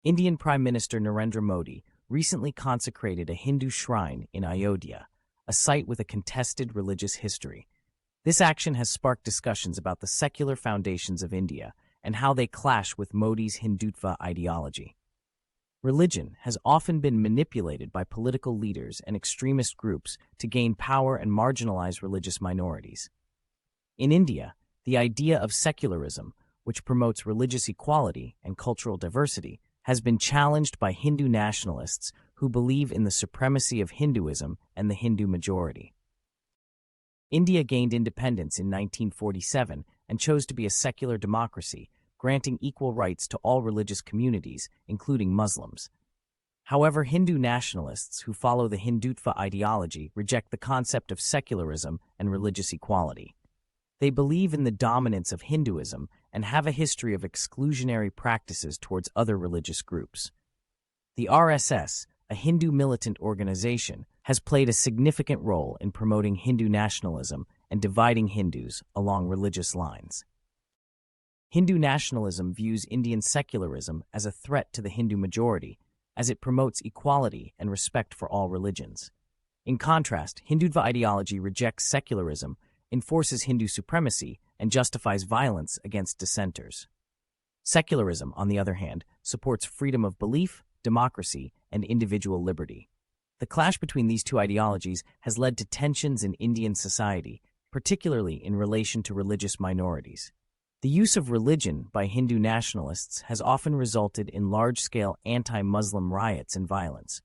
Indian Prime Minister Narendra Modi recently consecrated a Hindu shrine in Ayodhya, a site with a contested religious history. This action has sparked discussions about the secular foundations of India and how they clash with Modi's Hindutva ideology. Religion has often been manipulated by political leaders and extremist groups to gain power and marginalize religious minorities. In India, the idea of secularism, which promotes religious equality and cultural diversity, has been challenged by Hindu nationalists who believe in the supremacy of Hinduism and the Hindu majority. India gained independence in 1947 and chose to be a secular democracy, granting equal rights to all religious communities, including Muslims. However, Hindu nationalists who follow the Hindutva ideology reject the concept of secularism and religious equality. They believe in the dominance of Hinduism and have a history of exclusionary practices towards other religious groups. The RSS, a Hindu militant organization, has played a significant role in promoting Hindu nationalism and dividing Hindus along religious lines. Hindu nationalism views Indian secularism as a threat to the Hindu majority, as it promotes equality and respect for all religions. In contrast, Hindutva ideology rejects secularism, enforces Hindu supremacy, and justifies violence against dissenters. Secularism, on the other hand, supports freedom of belief, democracy, and individual liberty. The clash between these two ideologies has led to tensions in Indian society, particularly in relation to religious minorities. The use of religion by Hindu nationalists has often resulted in large-scale anti-Muslim riots and violence.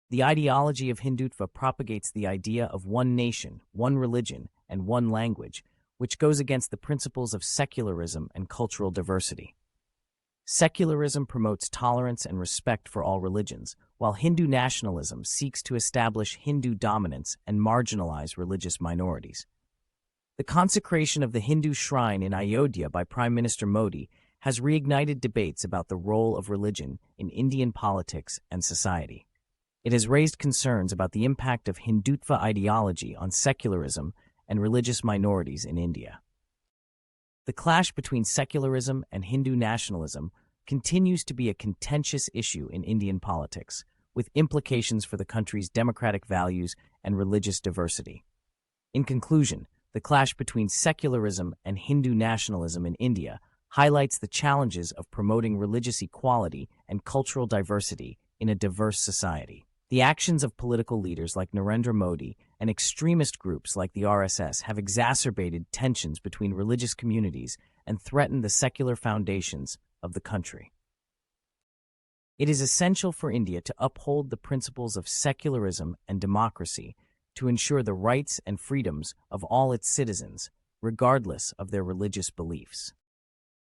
The ideology of Hindutva propagates the idea of one nation, one religion, and one language, which goes against the principles of secularism and cultural diversity. Secularism promotes tolerance and respect for all religions, while Hindu nationalism seeks to establish Hindu dominance and marginalize religious minorities. The consecration of the Hindu shrine in Ayodhya by Prime Minister Modi has reignited debates about the role of religion in Indian politics and society. It has raised concerns about the impact of Hindutva ideology on secularism and religious minorities in India. The clash between secularism and Hindu nationalism continues to be a contentious issue in Indian politics, with implications for the country's democratic values and religious diversity. In conclusion, the clash between secularism and Hindu nationalism in India highlights the challenges of promoting religious equality and cultural diversity in a diverse society. The actions of political leaders like Narendra Modi and extremist groups like the RSS have exacerbated tensions between religious communities and threatened the secular foundations of the country. It is essential for India to uphold the principles of secularism and democracy to ensure the rights and freedoms of all its citizens, regardless of their religious beliefs.